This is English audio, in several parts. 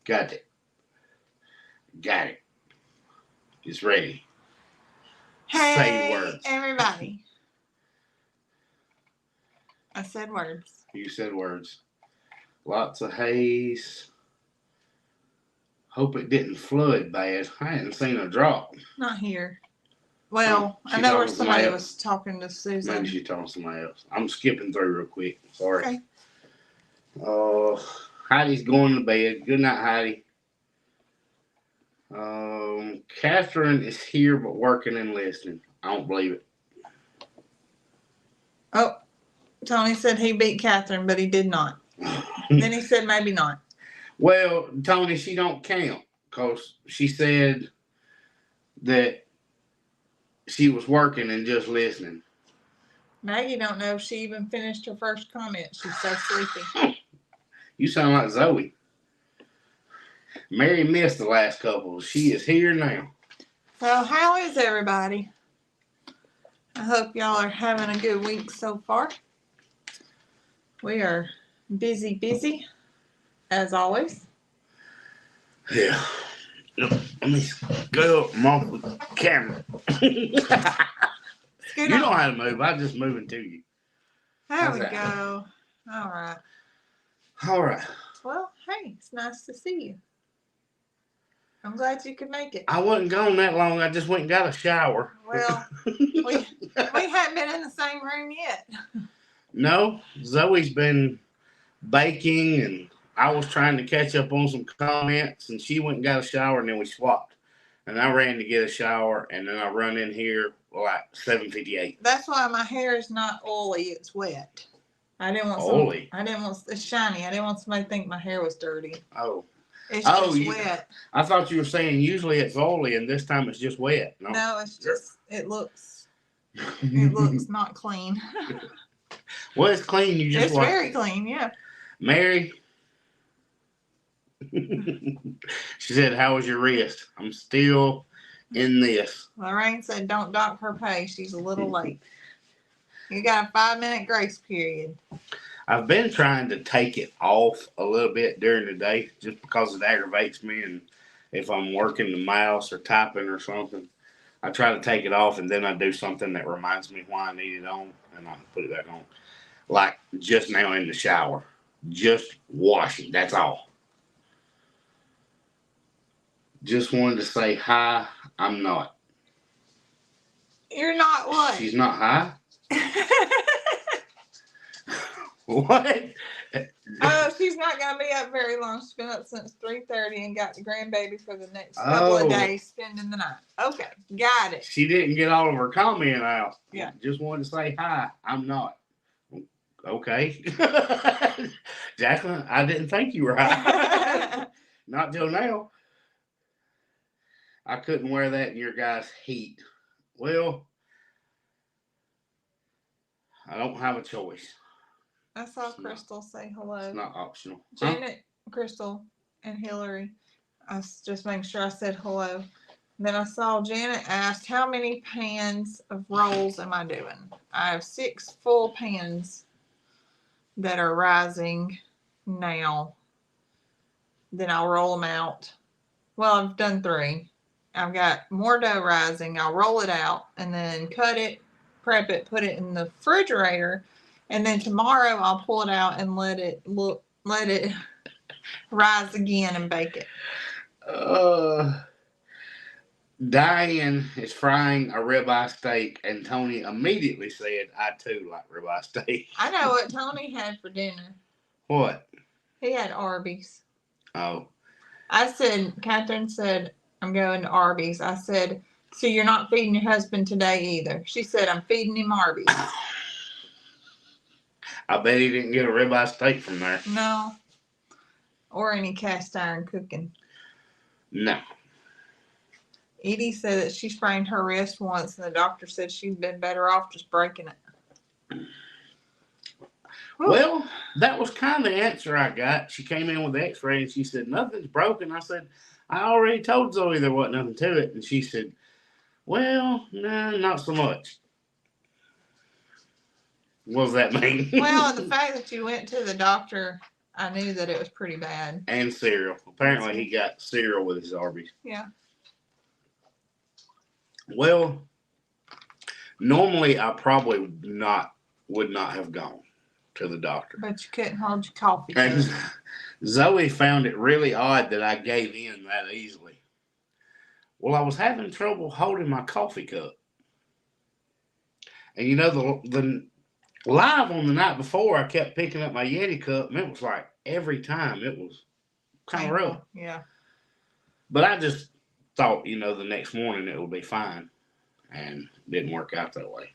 Got it. Got it. It's ready. Say Hey, words. everybody. I said words. You said words. Lots of haze. Hope it didn't flood bad. I hadn't seen a drop. Not here. Well, I She know where talking to somebody somebody else. was talking to Susan. Maybe she's talking to somebody else. I'm skipping through real quick. Sorry. Okay. Heidi's going to bed. Good night, Heidi. Catherine is here but working and listening. I don't believe it. Oh, Tony said he beat Catherine, but he did not. Then he said maybe not. Well, Tony, she don't count because she said that she was working and just listening. Maggie don't know if she even finished her first comment. She's so sleepy. You sound like Zoe. Mary missed the last couple. She is here now. Well, how is everybody? I hope y'all are having a good week so far. We are busy, as always. Yeah. Let me go up off the camera. You know how to move. I'm just moving to you. There we go. All right. All right. Well, hey, it's nice to see you. I'm glad you could make it. I wasn't gone that long. I just went and got a shower. Well, we haven't been in the same room yet. No, Zoe's been baking, and I was trying to catch up on some comments, and she went and got a shower, and then we swapped. And I ran to get a shower, and then I run in here like 7:58. That's why my hair is not oily; it's wet. I didn't want oily. It's shiny. I didn't want somebody to think my hair was dirty. Oh. It's just wet. I thought you were saying usually it's oily, and this time it's just wet. No, it's just it looks not clean. Well, it's clean. It's very clean, yeah. Mary. She said, "How was your wrist?" I'm still in this. Lorraine said, "Don't dock her pay. She's a little late. You got a 5-minute grace period." I've been trying to take it off a little bit during the day just because it aggravates me. And if I'm working the mouse or typing or something, I try to take it off, and then I do something that reminds me why I need it on, and I put it back on. Like just now in the shower. Just washing. That's all. Just wanted to say hi. I'm not. You're not what? She's not high? What? Oh, she's not going to be up very long. She's been up since 3:30 and got the grandbaby for the next couple of days, spending the night. Okay, got it. She didn't get all of her comment out. Yeah. Just wanted to say hi. I'm not. Okay. Jacqueline, I didn't think you were high. Not till now. I couldn't wear that in your guys' heat. Well, I don't have a choice. I saw Crystal say hello. It's not optional. Janet, Crystal, and Hillary. I was just making sure I said hello. Then I saw Janet asked, how many pans of rolls am I doing? I have 6 full pans that are rising now. Then I'll roll them out. Well, I've done 3. I've got more dough rising. I'll roll it out and then cut it, prep it, put it in the refrigerator. And then tomorrow I'll pull it out and let it rise again and bake it. Diane is frying a ribeye steak, and Tony immediately said, I too like ribeye steak. I know what Tony had for dinner. What? He had Arby's. Oh. Catherine said, I'm going to Arby's. I said, so you're not feeding your husband today either. She said, I'm feeding him Arby's. I bet he didn't get a ribeye steak from there. No. Or any cast iron cooking. No. Edie said that she sprained her wrist once, and the doctor said she'd been better off just breaking it. Well, that was kind of the answer I got. She came in with the x-ray, and she said, nothing's broken. I said, I already told Zoe there wasn't nothing to it. And she said, well, no, not so much. What does that mean? Well, the fact that you went to the doctor I knew that it was pretty bad. And cereal. Apparently, he got cereal with his Arby's. Yeah. Well, normally I probably would not have gone to the doctor. But you couldn't hold your coffee And cup. Zoe found it really odd that I gave in that easily. Well, I was having trouble holding my coffee cup. And you know, the live on the night before, I kept picking up my Yeti cup, and it was like every time it was kind of rough. Yeah. But I just thought, the next morning it would be fine. And it didn't work out that way.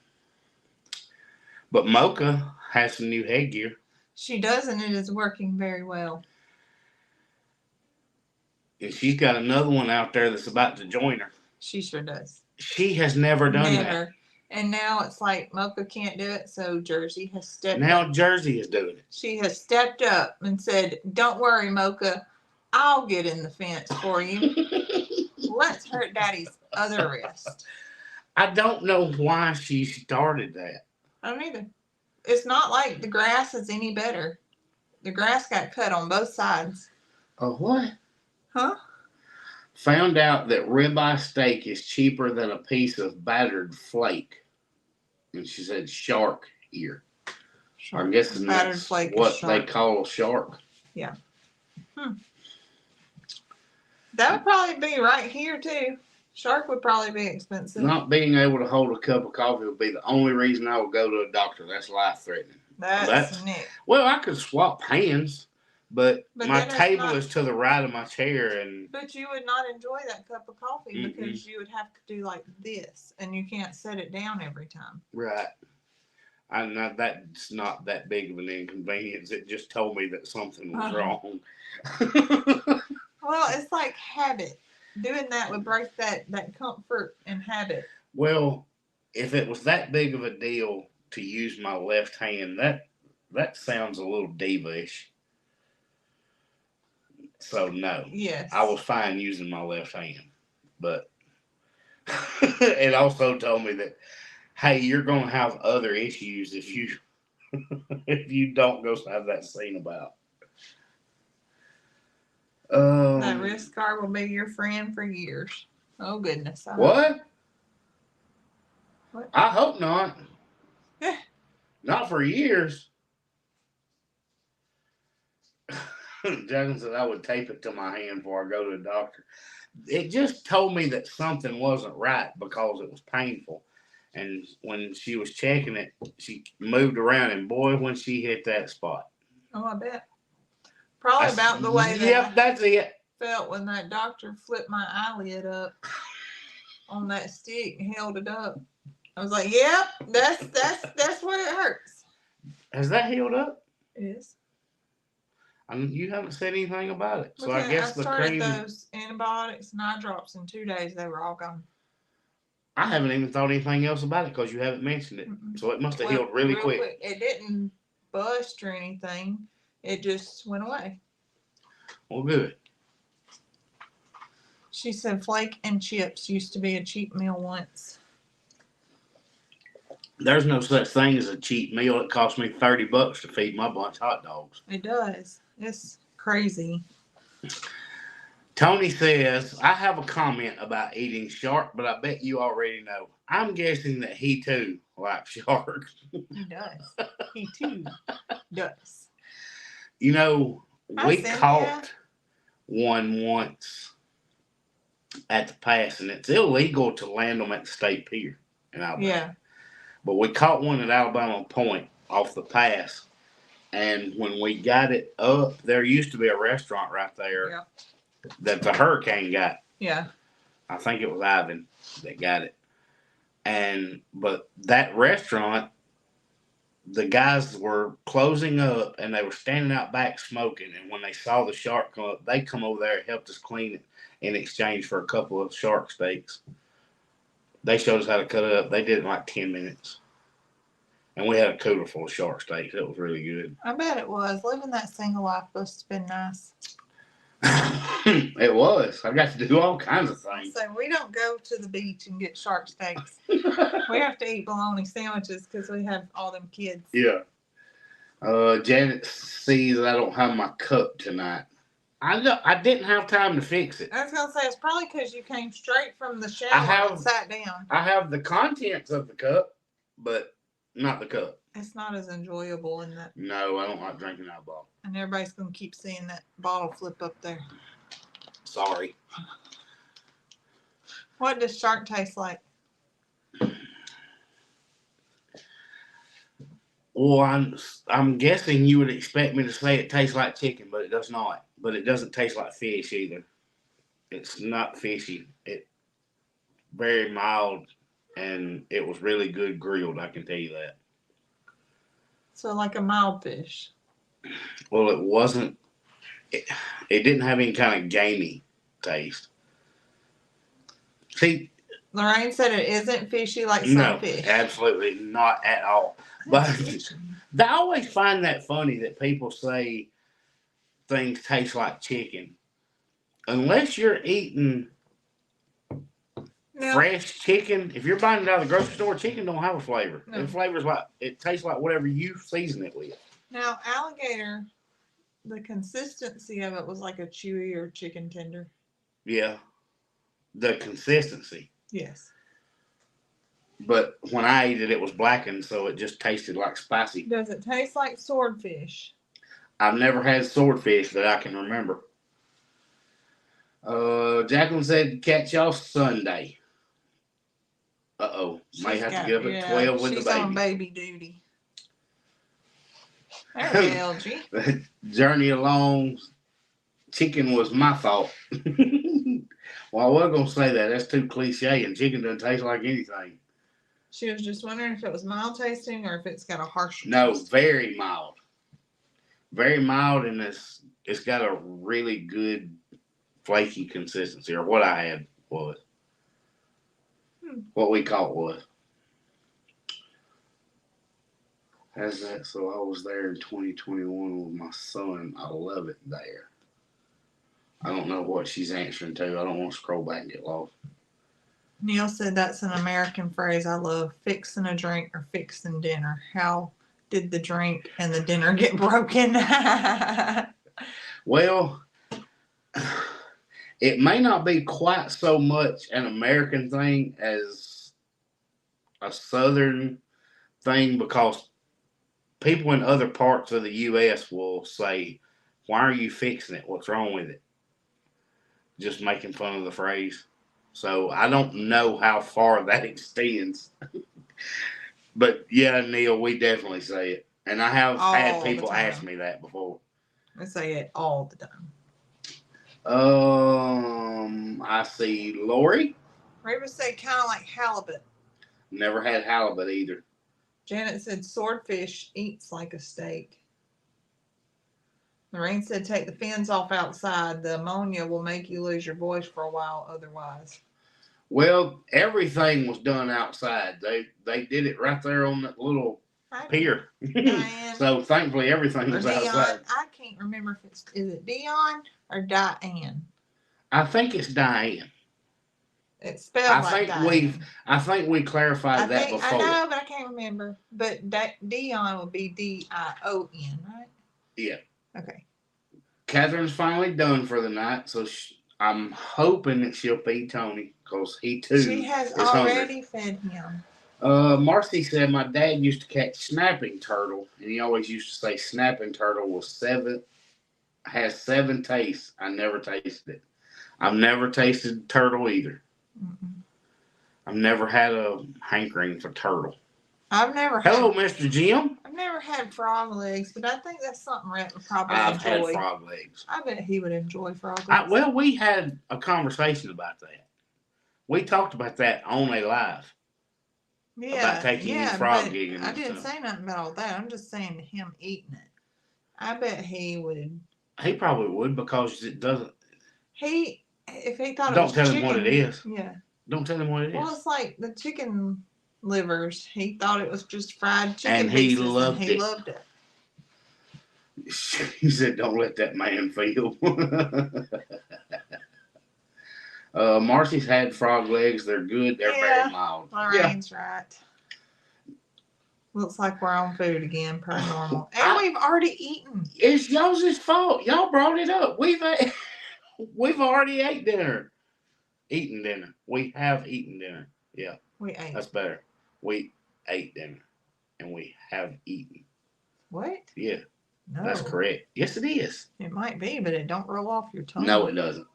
But Mocha has some new headgear. She does, and it is working very well. And she's got another one out there that's about to join her. She sure does. She has never done that. And now it's like Mocha can't do it, so Jersey has stepped up. Now Jersey is doing it. She has stepped up and said, "Don't worry, Mocha. I'll get in the fence for you. Let's hurt Daddy's other wrist." I don't know why she started that. I don't either. It's not like the grass is any better. The grass got cut on both sides. Oh, what? Huh? Found out that ribeye steak is cheaper than a piece of battered flake. And she said shark ear. I'm guessing that's what they call a shark. Yeah. That would probably be right here, too. Shark would probably be expensive. Not being able to hold a cup of coffee would be the only reason I would go to a doctor. That's life-threatening. That's Nick. Well, I could swap hands, but my table is to the right of my chair. But you would not enjoy that cup of coffee because you would have to do like this, and you can't set it down every time. Right. That's not that big of an inconvenience. It just told me that something was wrong. Well, it's like habit. Doing that would break that comfort and habit. Well, if it was that big of a deal to use my left hand, that sounds a little diva-ish. So no. Yes. I was fine using my left hand. But it also told me that, hey, you're gonna have other issues if you don't go have that seen about. That wrist guard will be your friend for years. Oh goodness. What? What? I hope not. Yeah. Not for years. Jackson said I would tape it to my hand before I go to the doctor. It just told me that something wasn't right because it was painful. And when she was checking it, she moved around, and boy, when she hit that spot. Oh, I bet. Probably about the way that that's it. Felt when that doctor flipped my eyelid up on that stick and held it up. I was like, "Yep, that's where it hurts." Has that healed up? It is. You haven't said anything about it, so Okay, I guess the cream. Those antibiotics and eye drops in 2 days. They were all gone. I haven't even thought anything else about it because you haven't mentioned it. So it must have healed really quick. It didn't bust or anything. It just went away. Well, good. She said flake and chips used to be a cheap meal once. There's no such thing as a cheap meal. It cost me $30 to feed my bunch hot dogs. It does. It's crazy. Tony says, I have a comment about eating shark, but I bet you already know. I'm guessing that he too likes shark. He does. He too does. You know, we caught one once at the pass, and it's illegal to land them at the state pier in Alabama. Yeah. But we caught one at Alabama Point off the pass, and when we got it up, there used to be a restaurant right there that the hurricane got. Yeah. I think it was Ivan that got it. But that restaurant, the guys were closing up, and they were standing out back smoking, and when they saw the shark come up, they come over there and helped us clean it in exchange for a couple of shark steaks. They showed us how to cut it up. They did it in like 10 minutes. And we had a cooler full of shark steaks. It was really good. I bet it was. Living that single life must have been nice. It was. I got to do all kinds of things. So we don't go to the beach and get shark steaks. We have to eat bologna sandwiches because we have all them kids. Yeah. Janet sees I don't have my cup tonight. I didn't have time to fix it. I was gonna say it's probably because you came straight from the shower I have and sat down. I have the contents of the cup, but not the cup. It's not as enjoyable in that. No, I don't like drinking out of bottle. And everybody's gonna keep seeing that bottle flip up there. Sorry. What does shark taste like? Well, I'm guessing you would expect me to say it tastes like chicken, but it does not. But it doesn't taste like fish either. It's not fishy. It very mild, and it was really good grilled. I can tell you that. So like a mild fish. Well, it wasn't. It didn't have any kind of gamey taste. See, Lorraine said it isn't fishy like some no, fish. absolutely not at all. But I always find that funny that people say things taste like chicken. Unless you're eating fresh chicken, if you're buying it out of the grocery store, chicken don't have a flavor. No. It flavors like it tastes like whatever you season it with. Now alligator, the consistency of it was like a chewy or chicken tender. Yeah, the consistency. Yes. But when I ate it, it was blackened, so it just tasted like spicy. Does it taste like swordfish? I've never had swordfish that I can remember. Jacqueline said catch y'all Sunday. May have to get up at 12 with the baby. She's on baby duty. There's LG. The journey along, chicken was my fault. Well, I was going to say that. That's too cliche, and chicken doesn't taste like anything. She was just wondering if it was mild tasting or if it's got a harsh taste. No, very mild. Very mild, and it's got a really good flaky consistency, or what I had was. What we caught was. How's that? So I was there in 2021 with my son. I love it there. I don't know what she's answering to. I don't want to scroll back and get lost. Neil said that's an American phrase I love. Fixing a drink or fixing dinner. How did the drink and the dinner get broken? Well, it may not be quite so much an American thing as a Southern thing, because people in other parts of the U.S. will say, "Why are you fixing it? What's wrong with it?" Just making fun of the phrase. So I don't know how far that extends. But yeah, Neil, we definitely say it. And I have had people ask me that before. I say it all the time. I see Lori. Raven said kind of like halibut. Never had halibut either. Janet said swordfish eats like a steak. Lorraine said take the fins off outside. The ammonia will make you lose your voice for a while otherwise. Well, everything was done outside. They did it right there on that little pier. So thankfully everything was outside. I can't remember if is it Dion or Diane? I think it's Diane. It's spelled like Diane. I think we clarified that before. I know, but I can't remember. But Dion would be Dion, right? Yeah. Okay. Catherine's finally done for the night, so I'm hoping that she'll feed Tony, because he too She has already fed him. Marcy said my dad used to catch snapping turtle, and he always used to say snapping turtle has 7 tastes. I never tasted it. I've never tasted turtle either. Mm-mm. I've never had a hankering for turtle. Hello, Mr. Jim. I've never had frog legs, but I think that's something Rhett would probably enjoy. I've had frog legs. I bet he would enjoy frog legs. Well, we had a conversation about that. We talked about that on a live. Yeah, about taking his frog gigging. I didn't say nothing about all that. I'm just saying him eating it. I bet he would. He probably would, because it doesn't. If he thought it was chicken. Don't tell him what it is. Yeah. Don't tell him what it is. Well, it's like the chicken livers. He thought it was just fried chicken and pieces, he loved and he loved it. He said, "Don't let that man feel." Marcy's had frog legs. They're good. They're very mild. Lorraine's right. Looks like we're on food again, per normal. And we've already eaten. It's y'all's fault. Y'all brought it up. We've already ate dinner. Eaten dinner. We have eaten dinner. Yeah, We ate. that's better. We ate dinner. And we have eaten. What? Yeah, No. that's correct. Yes, it is. It might be, but it don't roll off your tongue. No, it doesn't.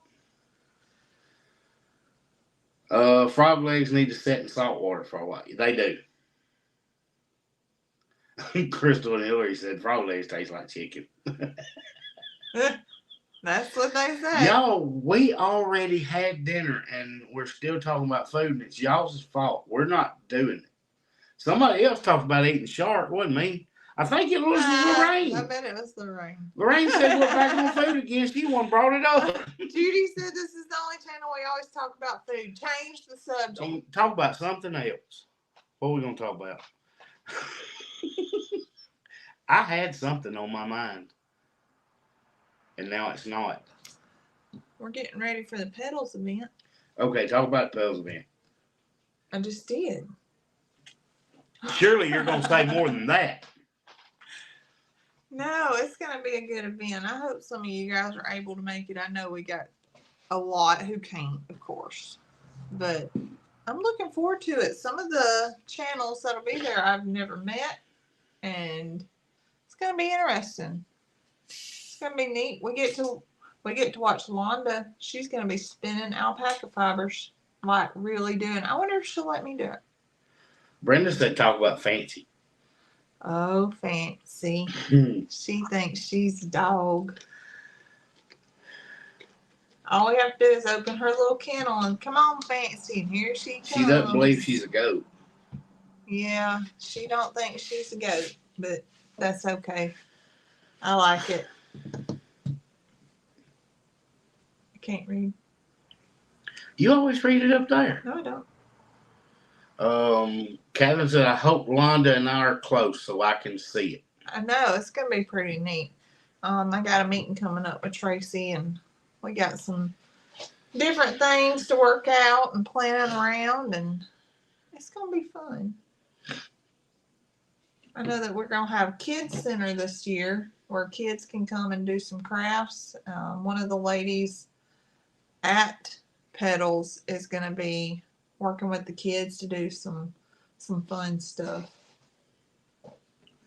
Frog legs need to set in salt water for a while. They do. Crystal and Hillary said frog legs taste like chicken. That's what they say. Y'all, we already had dinner and we're still talking about food and it's y'all's fault. We're not doing it. Somebody else talked about eating shark, wasn't me? I think it was Lorraine. I bet it was Lorraine. Lorraine said we're back on food again. She one brought it up. Judy said this is the only channel we always talk about food. Change the subject. Talk about something else. What are we going to talk about? I had something on my mind. And now it's not. We're getting ready for the pedals event. Okay, talk about the pedals event. I just did. Surely you're going to say more than that. No, it's going to be a good event. I hope some of you guys are able to make it. I know we got a lot who can't, of course. But I'm looking forward to it. Some of the channels that'll be there I've never met. And it's going to be interesting. It's going to be neat. We get to watch Londa. She's going to be spinning alpaca fibers. Like really doing. I wonder if she'll let me do it. Brenda said talk about fancy. Oh, fancy. She thinks she's a dog. All we have to do is open her little kennel and come on, Fancy, and here she comes. She doesn't believe she's a goat. Yeah, she don't think she's a goat, but that's okay. I like it. I can't read. You always read it up there. No, I don't. Kevin said, I hope Londa and I are close so I can see it. I know, it's going to be pretty neat. I got a meeting coming up with Tracy, and we got some different things to work out and planning around, and it's going to be fun. I know that we're going to have a kids center this year where kids can come and do some crafts. One of the ladies at Pedals is going to be working with the kids to do some fun stuff.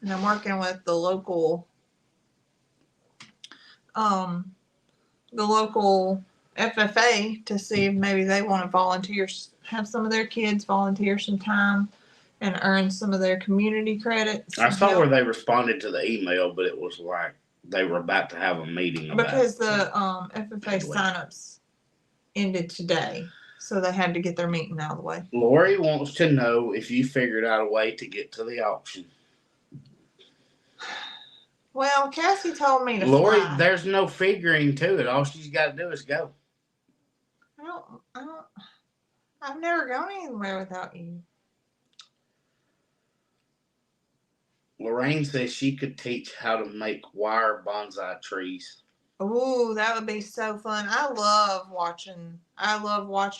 And I'm working with the local FFA to see if maybe they want to volunteer, have some of their kids volunteer some time and earn some of their community credits. I saw where they responded to the email, but it was like they were about to have a meeting about because the FFA signups ended today. So they had to get their meeting out of the way. Lori wants to know if you figured out a way to get to the auction. Well, Cassie told me to Lori, fly. there's no figuring to it. All she's got to do is go. I've never gone anywhere without you. Lorraine says she could teach how to make wire bonsai trees. Ooh, that would be so fun. I love watching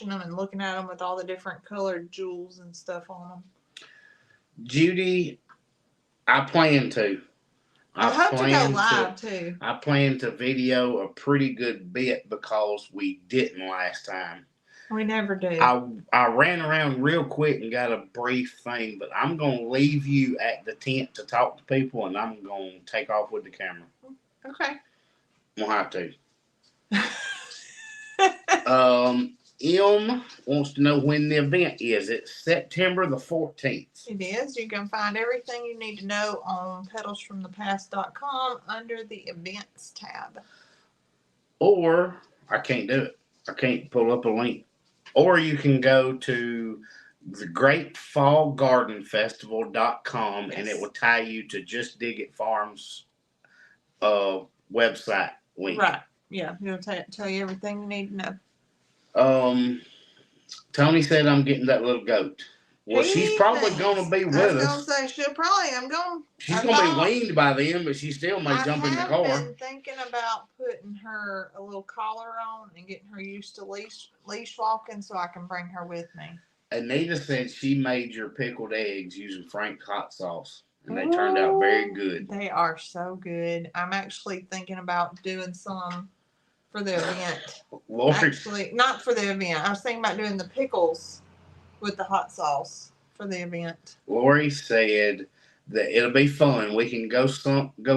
them and looking at them with all the different colored jewels and stuff on them. Judy, I plan to. I hope to go live too. I plan to video a pretty good bit because we didn't last time. We never do. I ran around real quick and got a brief thing, but I'm going to leave you at the tent to talk to people, and I'm going to take off with the camera. Okay. We'll have to. M wants to know when the event is. It's September the 14th. It is. You can find everything you need to know on pedalsfromthepast.com under the events tab. Or, I can't do it. I can't pull up a link. Or you can go to the GreatFallGardenFestival.com and it will tie you to Just Dig It Farms website link. Right. Yeah. It'll tell you everything you need to know. Tony said I'm getting that little goat. Well, she's probably going to be with us. I was going to say, she's going to be weaned by then, but she still may jump in the car. I've been thinking about putting her a little collar on and getting her used to leash walking so I can bring her with me. Anita said she made your pickled eggs using Frank's hot sauce, and they turned out very good. They are so good. I'm actually thinking about doing some for the event. Lori, Actually, not for the event. I was thinking about doing the pickles with the hot sauce for the event. Lori said that it'll be fun. We can go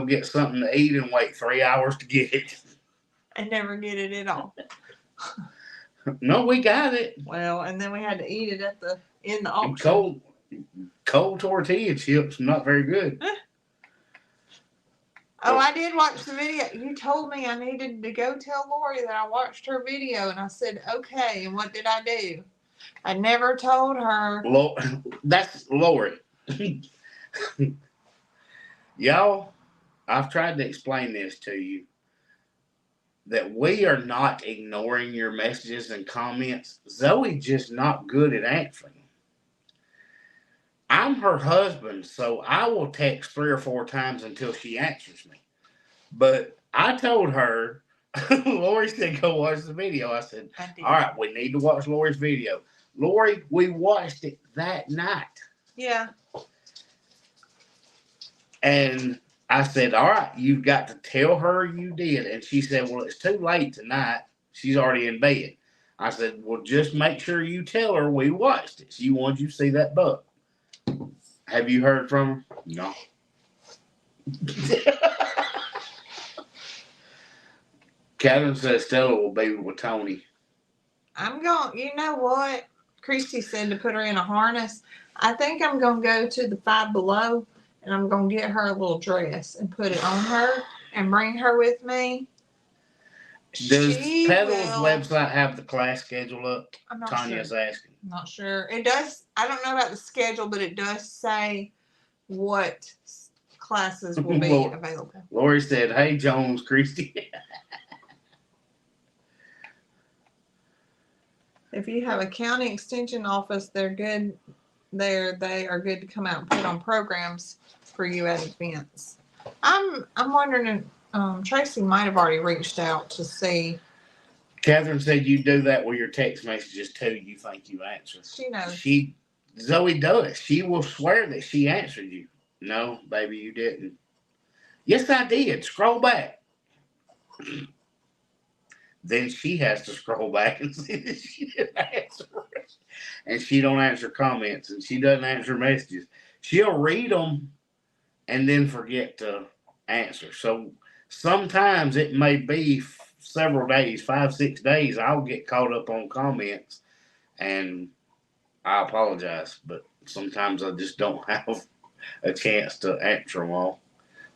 get something to eat and wait 3 hours to get it. And never get it at all. No, we got it. Well, and then we had to eat it in the auction. Cold tortilla chips, not very good. Oh, I did watch the video. You told me I needed to go tell Lori that I watched her video, and I said, okay. And what did I do? I never told her. That's Lori. Y'all, I've tried to explain this to you, that we are not ignoring your messages and comments. Zoe's just not good at answering. I'm her husband, so I will text 3 or 4 times until she answers me. But I told her, Lori said, go watch the video. I said, all right, we need to watch Lori's video. Lori, we watched it that night. Yeah. And I said, all right, you've got to tell her you did. And she said, well, it's too late tonight. She's already in bed. I said, well, just make sure you tell her we watched it. She wants you to see that buck. Have you heard from her? No. Catherine said Stella will be with Tony. I'm going, you know what? Christy said to put her in a harness. I think I'm going to go to the Five Below and I'm going to get her a little dress and put it on her and bring her with me. Does Pedal's website have the class schedule up? I'm not Tanya's sure. asking. I'm not sure. It does. I don't know about the schedule, but it does say what classes will be available. Lori said, hey, Jones, Christy. If you have a county extension office, they're good. They are good to come out and put on programs for you at events. I'm wondering if Tracy might have already reached out to see. Catherine said you do that with your text messages too. You think you answer. She knows. Zoe does. She will swear that she answered you. No, baby, you didn't. Yes, I did. Scroll back. Then she has to scroll back and see that she didn't answer. And she don't answer comments and she doesn't answer messages. She'll read them and then forget to answer. So sometimes it may be several days, 5, 6 days, I'll get caught up on comments and I apologize, but sometimes I just don't have a chance to answer them all.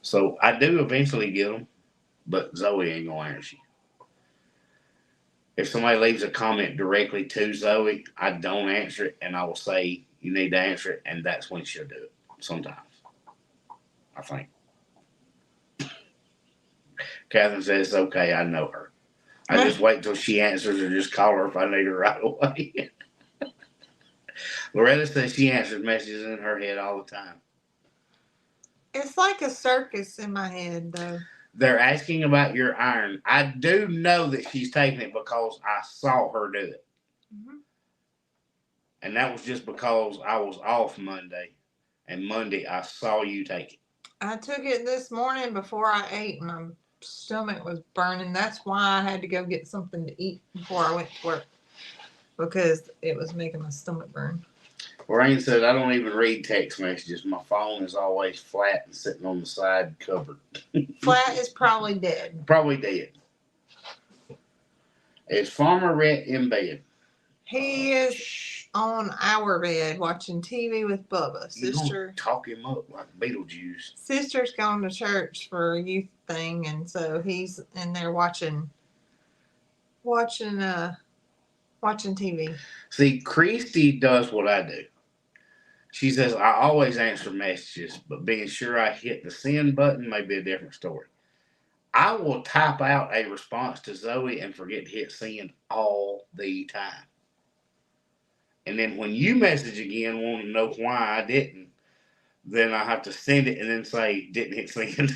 So I do eventually get them, but Zoe ain't gonna answer you. If somebody leaves a comment directly to Zoe, I don't answer it, and I will say you need to answer it, and that's when she'll do it. Sometimes, I think. Catherine says it's okay. I know her. I just wait till she answers, or just call her if I need her right away. Loretta says she answers messages in her head all the time. It's like a circus in my head, though. They're asking about your iron. I do know that she's taking it because I saw her do it. Mm-hmm. And that was just because I was off Monday. And Monday I saw you take it. I took it this morning before I ate. My stomach was burning. That's why I had to go get something to eat before I went to work. Because it was making my stomach burn. Lorraine said, I don't even read text messages. My phone is always flat and sitting on the side covered. Flat is probably dead. Probably dead. Is Farmer Rhett in bed? He is on our bed watching TV with Bubba. Sister, talk him up like Beetlejuice. Sister's gone to church for a youth thing, and so he's in there watching TV. See, Christy does what I do. She says, I always answer messages, but being sure I hit the send button may be a different story. I will type out a response to Zoe and forget to hit send all the time. And then when you message again, want to know why I didn't, then I have to send it and then say, didn't hit send.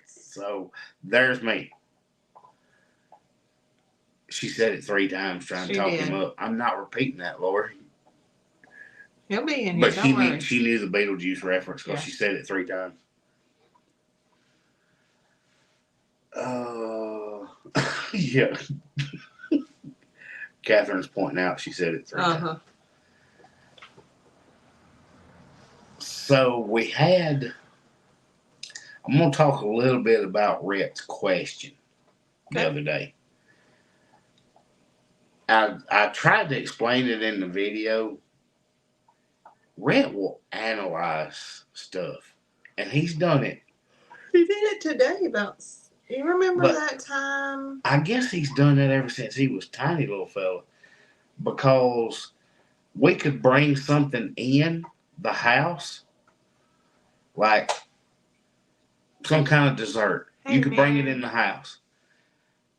So there's me. She said it 3 times trying to She talk did. him up. I'm not repeating that, Lori. He'll be in here. But Don't worry. she knew the Beetlejuice reference because Yeah. she said it 3 times. Yeah. Catherine's pointing out she said it 3 times. So we had. I'm going to talk a little bit about Rhett's question the other day. I tried to explain it in the video. Rhett will analyze stuff, and he's done it. He did it today about. You remember But that time? I guess he's done that ever since he was tiny little fella, because we could bring something in the house, like some kind of dessert. Hey, you could bring it in the house,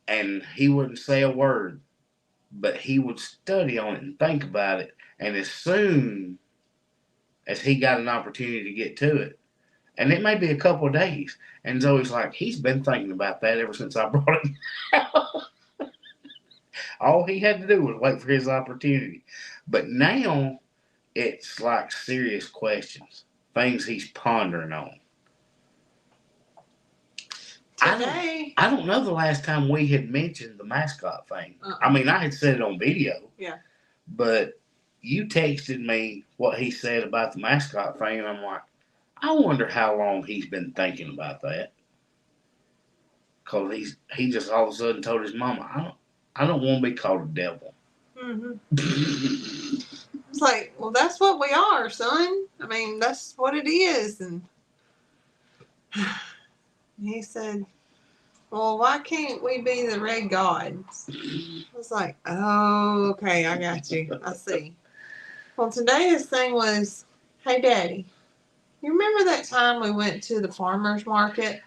and he wouldn't say a word, but he would study on it and think about it. And as soon as he got an opportunity to get to it, and it may be a couple of days, and Zoe's like, he's been thinking about that ever since I brought him out. All he had to do was wait for his opportunity. But now it's like serious questions, things he's pondering on. Today, I don't know the last time we had mentioned the mascot thing. I mean, I had said it on video. Yeah. But you texted me what he said about the mascot thing, and I'm like, I wonder how long he's been thinking about that. Because he just all of a sudden told his mama, I don't want to be called a devil. Mm-hmm. It's like, well, that's what we are, son. I mean, that's what it is. And he said, well, why can't we be the red gods? I was like, oh, okay, I got you. I see. Well, today his thing was, hey, Daddy, you remember that time we went to the farmer's market?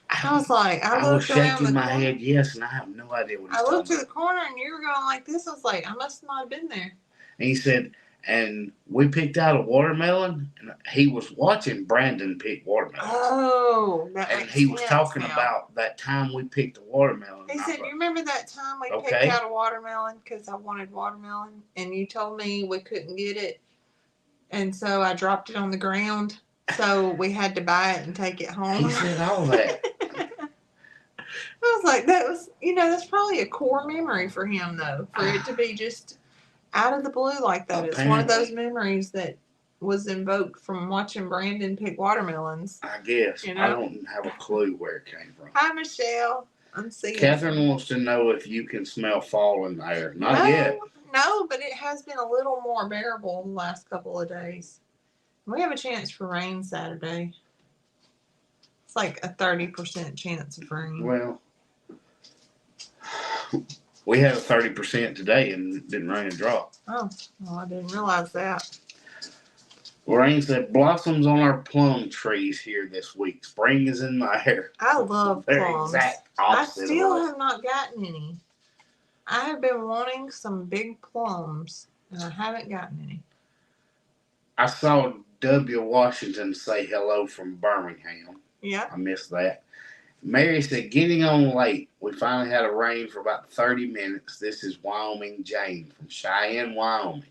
I was like, I was looked around shaking the my corner. head, yes, and I have no idea what he's I looked talking to the corner and you were going like this. I was like, I must not have been there. And he said, and we picked out a watermelon, and he was watching Brandon pick watermelons. Oh, that and makes he was sense talking now. about that time we picked a watermelon. He said, you remember that time we Okay. picked out a watermelon because I wanted watermelon, and you told me we couldn't get it, and so I dropped it on the ground, so we had to buy it and take it home. He said all that. I was like, that was, that's probably a core memory for him, though, for it to be just out of the blue like that. It's one of those memories that was invoked from watching Brandon pick watermelons. I guess. I don't have a clue where it came from. Hi, Michelle. I'm seeing Catherine wants to know if you can smell fall in the air. Not yet. No, but it has been a little more bearable in the last couple of days. We have a chance for rain Saturday. It's like a 30% chance of rain. Well, we had a 30% today and it didn't rain a drop. Oh, well, I didn't realize that. Lorraine said, blossoms on our plum trees here this week. Spring is in the air. I love plums. Exact I still have not gotten any. I have been wanting some big plums, and I haven't gotten any. I saw W. Washington say hello from Birmingham. Yeah. I missed that. Mary said, getting on late. We finally had a rain for about 30 minutes. This is Wyoming Jane from Cheyenne, Wyoming.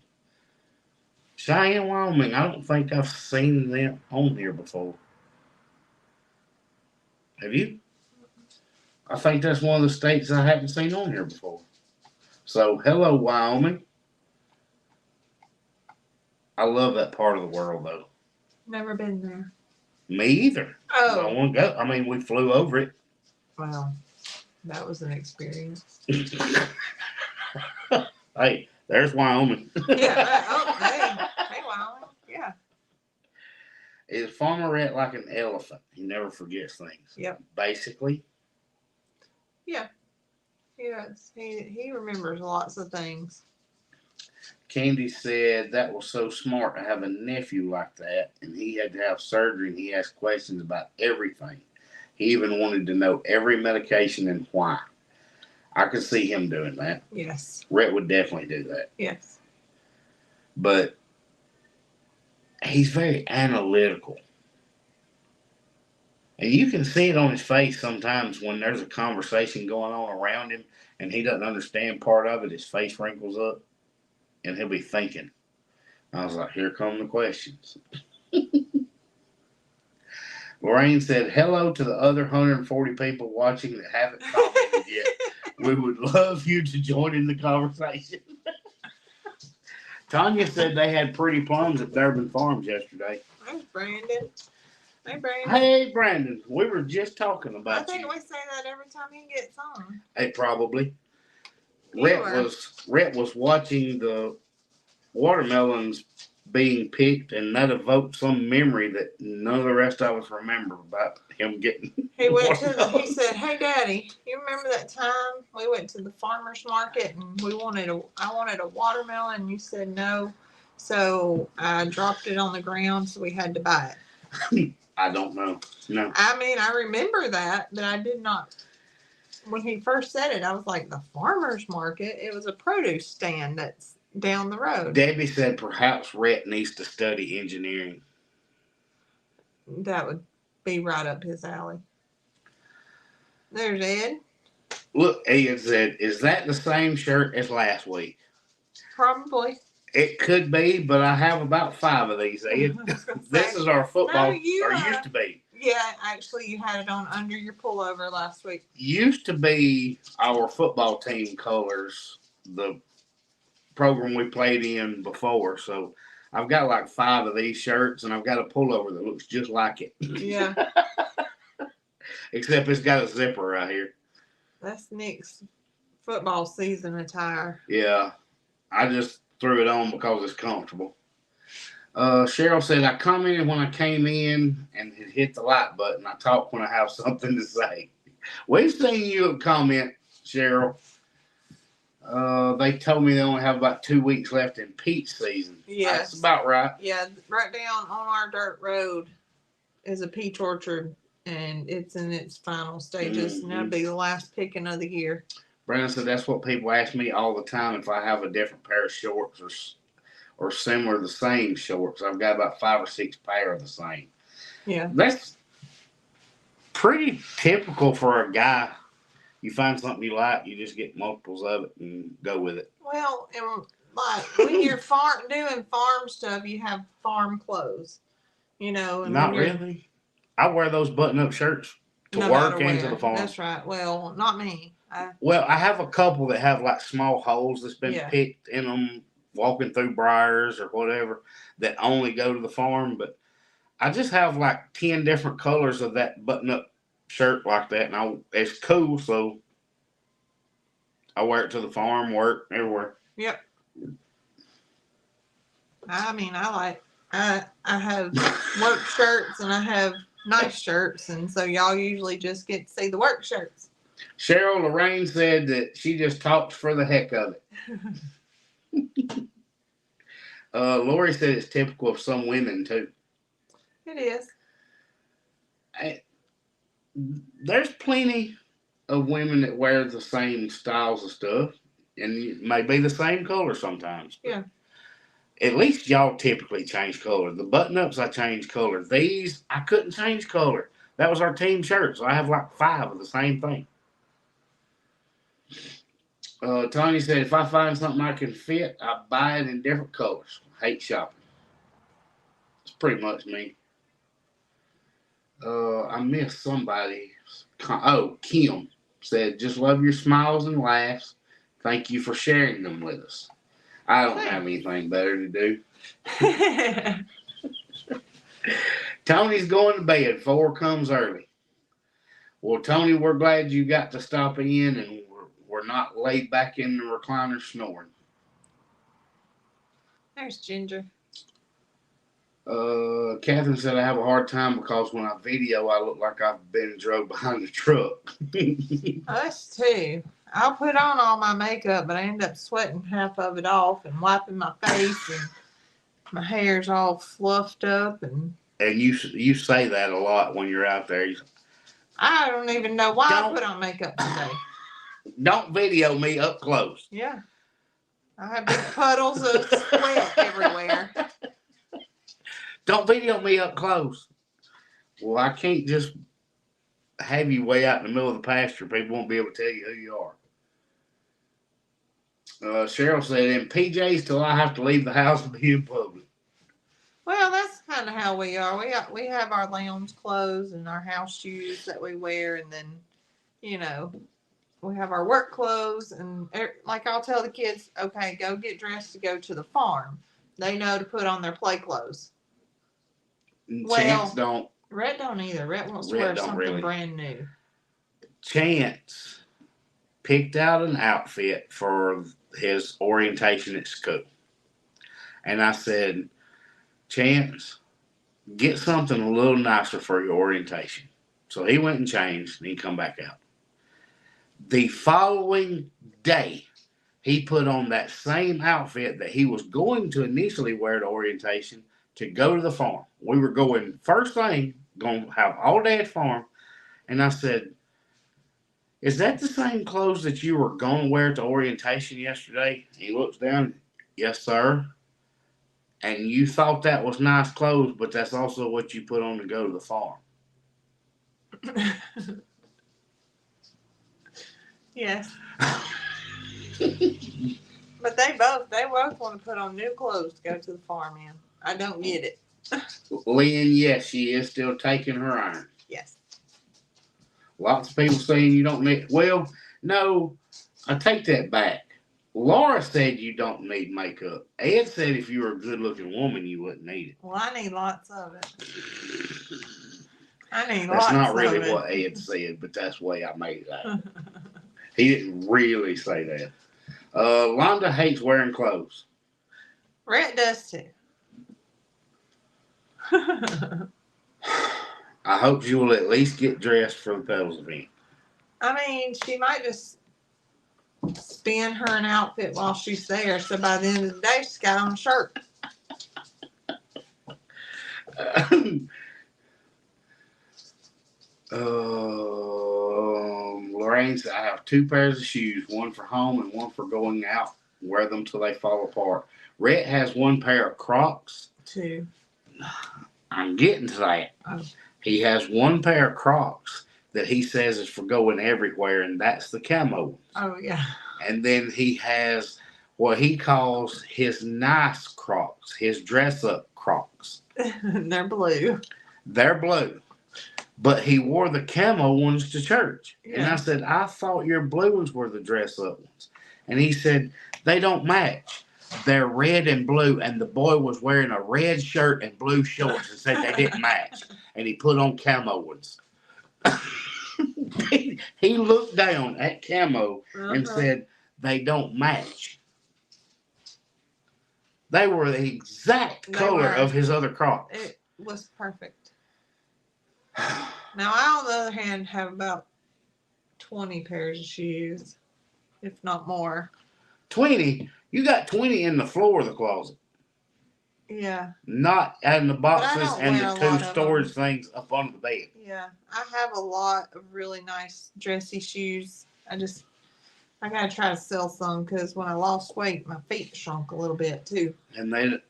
Cheyenne, Wyoming. I don't think I've seen them on here before. Have you? I think that's one of the states I haven't seen on here before. So, hello, Wyoming. I love that part of the world, though. Never been there. Me either. Oh. I want to go. I mean, we flew over it. Wow. That was an experience. Hey, there's Wyoming. Yeah. Hey, Wyoming. Yeah. Is Farmer Rhett like an elephant? He never forgets things. Yep. Basically. Yeah. He does. He remembers lots of things. Candy said that was so smart to have a nephew like that, and he had to have surgery, and he asked questions about everything. He even wanted to know every medication and why. I could see him doing that. Yes. Rhett would definitely do that. Yes. But he's very analytical. And you can see it on his face sometimes when there's a conversation going on around him and he doesn't understand part of it. His face wrinkles up and he'll be thinking. I was like, here come the questions. Lorraine said, hello to the other 140 people watching that haven't commented yet. We would love you to join in the conversation. Tanya said they had pretty plums at Durbin Farms yesterday. There's Brandon. Hey, Brandon. Hey, Brandon. We were just talking about I think you. we say that every time he gets on. Hey, probably. Rhett was watching the watermelons being picked, and that evoked some memory that none of the rest of us remember about him getting. He went to. He said, "Hey, Daddy, you remember that time we went to the farmers market and I wanted a watermelon, and you said no, so I dropped it on the ground, so we had to buy it." I don't know. No. I mean, I remember that, but I did not. When he first said it, I was like, the farmers market? It was a produce stand that's down the road. Debbie said perhaps Rhett needs to study engineering. That would be right up his alley. There's Ed. Look, Ed said, is that the same shirt as last week? Probably. It could be, but I have about 5 of these, Ed. This is our football, or used to be. Yeah, actually, you had it on under your pullover last week. Used to be our football team colors, the program we played in before. So I've got like 5 of these shirts, and I've got a pullover that looks just like it. Yeah. Except it's got a zipper right here. That's Nick's football season attire. Yeah. I just threw it on because it's comfortable. Cheryl said, I commented when I came in and hit the like button. I talk when I have something to say. We've seen you comment, Cheryl. They told me they only have about 2 weeks left in peach season. Yes. That's about right. Yeah, right down on our dirt road is a peach orchard, and it's in its final stages, and that'll be the last picking of the year. Brandon said that's what people ask me all the time if I have a different pair of shorts or similar the same shorts. I've got about 5 or 6 pair of the same. Yeah. That's pretty typical for a guy. You find something you like, you just get multiples of it and go with it. Well, and like when you're doing farm stuff, you have farm clothes, And not really. I wear those button-up shirts to work into the farm. That's right. Well, not me. I have a couple that have like small holes that's been picked in them, walking through briars or whatever, that only go to the farm. But I just have like 10 different colors of that button-up shirt like that, and it's cool, so I wear it to the farm, work, everywhere. Yep. I mean, I have work shirts and I have nice shirts, and so y'all usually just get to see the work shirts. Cheryl Lorraine said that she just talks for the heck of it. Lori said it's typical of some women too. It is. There's plenty of women that wear the same styles of stuff, and it may be the same color sometimes. Yeah. At least y'all typically change color. The button-ups, I change color. These, I couldn't change color. That was our team shirt, so I have like 5 of the same thing. Tony said, if I find something I can fit, I buy it in different colors. Hate shopping. It's pretty much me. I missed somebody. Oh, Kim said, just love your smiles and laughs. Thank you for sharing them with us. I don't have anything better to do. Tony's going to bed. 4 comes early. Well, Tony, we're glad you got to stop in and we're not laid back in the recliner snoring. There's Ginger. Catherine said I have a hard time because when I video, I look like I've been drove behind a truck. Us too. I'll put on all my makeup, but I end up sweating half of it off and wiping my face, and my hair's all fluffed up. And you say that a lot when you're out there. I don't even know why I put on makeup today. Don't video me up close. Yeah. I have big puddles of sweat everywhere. Don't video me up close. Well, I can't just have you way out in the middle of the pasture. People won't be able to tell you who you are. Cheryl said, in PJs till I have to leave the house and be in public. Well, that's kind of how we are. We have our lounge clothes and our house shoes that we wear, and then, you know, we have our work clothes. And like I'll tell the kids, okay, go get dressed to go to the farm. They know to put on their play clothes. Chance don't. Rhett don't either. Rhett wants to wear something brand new. Chance picked out an outfit for his orientation at school. And I said, Chance, get something a little nicer for your orientation. So he went and changed and he come back out. The following day, he put on that same outfit that he was going to initially wear to orientation to go to the farm. We were going, first thing, going to have all day at the farm. And I said, is that the same clothes that you were going to wear to orientation yesterday? He looks down, yes, sir. And you thought that was nice clothes, but that's also what you put on to go to the farm. Yes. But they both want to put on new clothes to go to the farm in. I don't get it. Lynn, yes, she is still taking her iron. Yes. Lots of people saying you don't need. Well, no, I take that back. Laura said you don't need makeup. Ed said if you were a good-looking woman, you wouldn't need it. Well, I need lots of it. That's not really what Ed said, but that's the way I made that. He didn't really say that. Londa hates wearing clothes. Rhett does too. I hope she will at least get dressed for the Pebbles event. I mean, she might just spin her an outfit while she's there, so by the end of the day, she's got on a shirt. Lorraine said, I have 2 pairs of shoes, one for home and one for going out. Wear them till they fall apart. Rhett has 1 pair of Crocs. 2. I'm getting to that. Oh. He has 1 pair of Crocs that he says is for going everywhere, and that's the camo ones. Oh, yeah. And then he has what he calls his nice Crocs, his dress-up Crocs. They're blue. They're blue. But he wore the camo ones to church. Yeah. And I said, I thought your blue ones were the dress-up ones. And he said, they don't match. They're red and blue. And the boy was wearing a red shirt and blue shorts and said they didn't match. And he put on camo ones. He looked down at camo and said, they don't match. They were the exact color of his other Crocs. It was perfect. Now, I, on the other hand, have about 20 pairs of shoes, if not more. 20? You got 20 in the floor of the closet. Yeah. Not in the boxes and the 2 storage things up under the bed. Yeah. I have a lot of really nice dressy shoes. I got to try to sell some because when I lost weight, my feet shrunk a little bit too. And none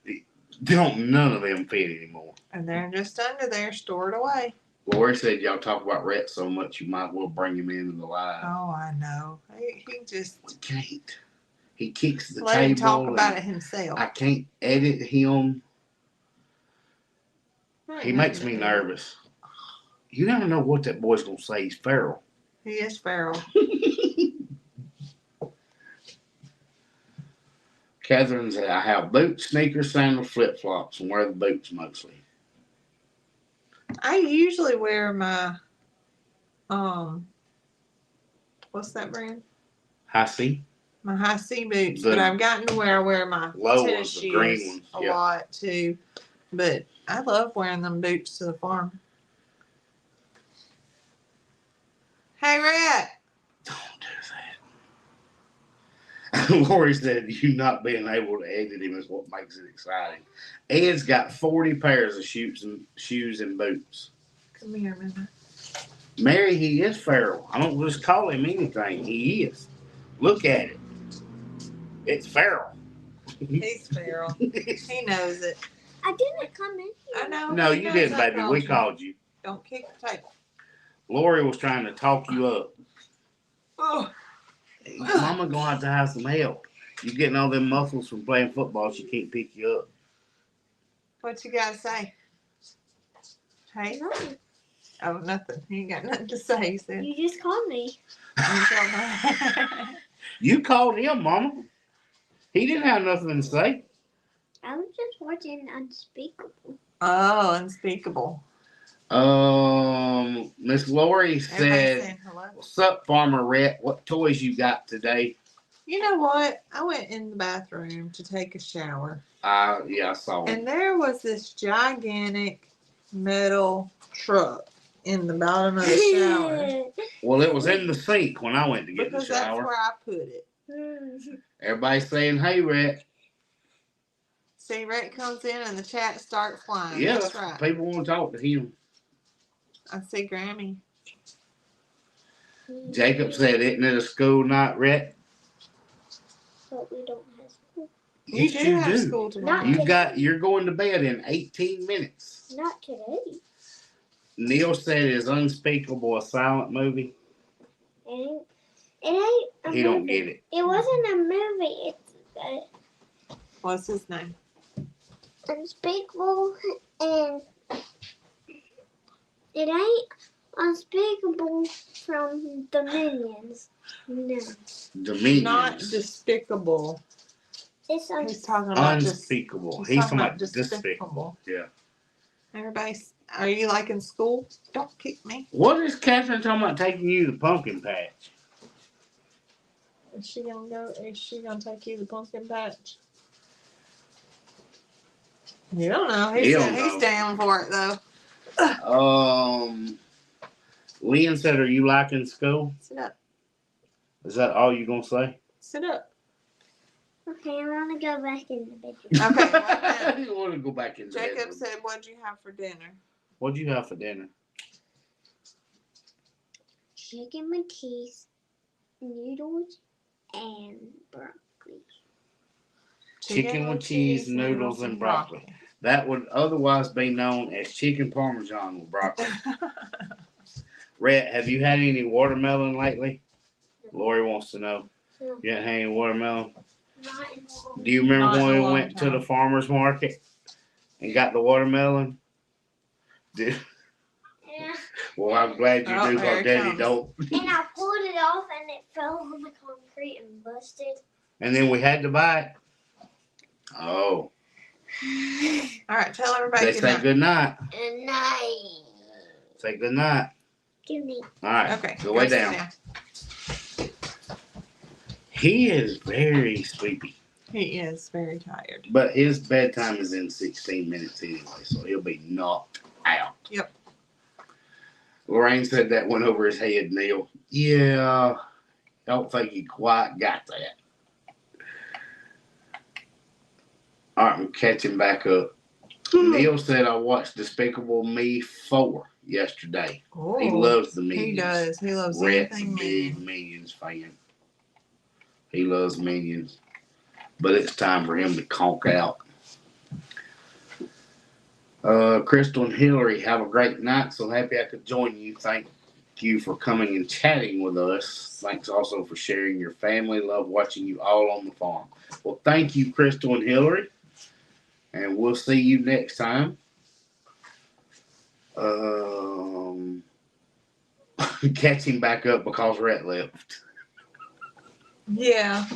of them fit anymore. And they're just under there, stored away. Lori said y'all talk about Rhett so much you might as well bring him into the live. Oh, I know. He just can't. He kicks the table. Let him talk about it himself. I can't edit him. He makes me nervous. You never know what that boy's gonna say. He's feral. He is feral. Catherine said, I have boots, sneakers, sandals, flip-flops, and wear the boots mostly. I usually wear my, what's that brand? High C. My High C boots, but I've gotten to where I wear my tennis shoes a lot too. But I love wearing them boots to the farm. Hey, Rhett. Don't do that. Lori said you not being able to edit him is what makes it exciting. Ed's got 40 pairs of shoes and boots. Come here a minute. Mary, he is feral. I don't just call him anything. He is. Look at it. It's feral. He's feral. He knows it. I didn't come in here. I know. No, you didn't, baby. We called you. Don't kick the table. Lori was trying to talk you up. Oh, Mama gonna have some help. You getting all them muscles from playing football, she can't pick you up. what you gotta say? Hey? Nothing. Oh, nothing. You ain't got nothing to say, he said. You just called me. You called him, Mama. He didn't have nothing to say. I was just watching Unspeakable. Oh, unspeakable. Miss Lori Everybody said, saying hello. "What's up, Farmer Rhett? What toys you got today?" You know what? I went in the bathroom to take a shower. Yeah, I saw him. And there was this gigantic metal truck in the bottom of the shower. Well, it was in the sink when I went to get in the Because that's shower. where I put it. Everybody's saying, "Hey, Rhett." See, Rhett comes in and the chat starts flying. Yeah, That's right. people want to talk to him. I see Grammy. Jacob said, "Isn't it a school night, Rhett?" But we don't have school. You Yes, do have school tomorrow. You're going to bed in 18 minutes. Not today. Neil said, "Is Unspeakable a silent movie?" It ain't a He movie. don't get it. It wasn't a movie. It's What's his name? Unspeakable, and it ain't Unspeakable from the Minions. No. Dominions. Not despicable. It's He's talking about Unspeakable. He's He's talking talking about about despicable. Yeah. Everybody, are you liking school? Don't kick me. What is Catherine talking about taking you to the pumpkin patch? Is she gonna go? Is she gonna take you to the pumpkin patch? You don't know. He don't know. He's down for it though. Leon said, "Are you liking school?" Sit up. Is that all you gonna say? Sit up. Okay, I want to go back in the bedroom. Okay. You want to go back in the Jacob bedroom. said, "What'd you have for dinner?" What'd you have for dinner? Chicken with cheese, noodles, and broccoli. Chicken with cheese, noodles, and broccoli. That would otherwise be known as chicken parmesan with broccoli. Rhett, have you had any watermelon lately? Lori wants to know. No. You haven't had any watermelon? Not in the Do you remember Not in when a we long went to time. the farmer's market and got the watermelon? Did, Yeah. well, I'm glad you Oh, do, there because it Daddy comes. don't. And I pulled it off and it fell on the concrete and busted. And then we had to buy it. Oh. All right, tell everybody They good say night. good night. And I Say good night. give me. All right. Okay, Go way sit down. He is very sleepy. He is very tired. But his bedtime is in 16 minutes anyway, so he'll be knocked out. Yep. Lorraine said that went over his head, Neil. Yeah, don't think he quite got that. All right, I'm catching back up. Neil said I watched Despicable Me 4 yesterday. Oh, He loves the Minions. He does. He loves Rhett's a anything big Minion. Minions fan. He loves Minions. But it's time for him to conk out. Crystal and Hillary, have a great night. So happy I could join you. Thank you for coming and chatting with us. Thanks also for sharing your family. Love watching you all on the farm. Well, thank you, Crystal and Hillary. And we'll see you next time. Catching back up because Rhett left. Yeah.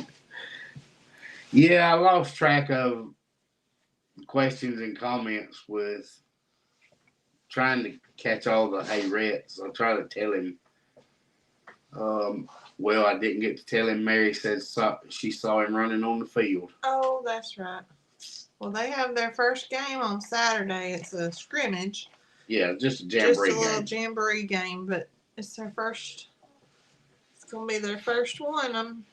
Yeah, I lost track of questions and comments with trying to catch all the "Hey Rhett." So I try to tell him. Well, I didn't get to tell him. Mary said she saw him running on the field. Oh, that's right. Well, they have their first game on Saturday. It's a scrimmage. Yeah, just a Just jamboree a little game. jamboree game, but it's their first. It's gonna be their first one.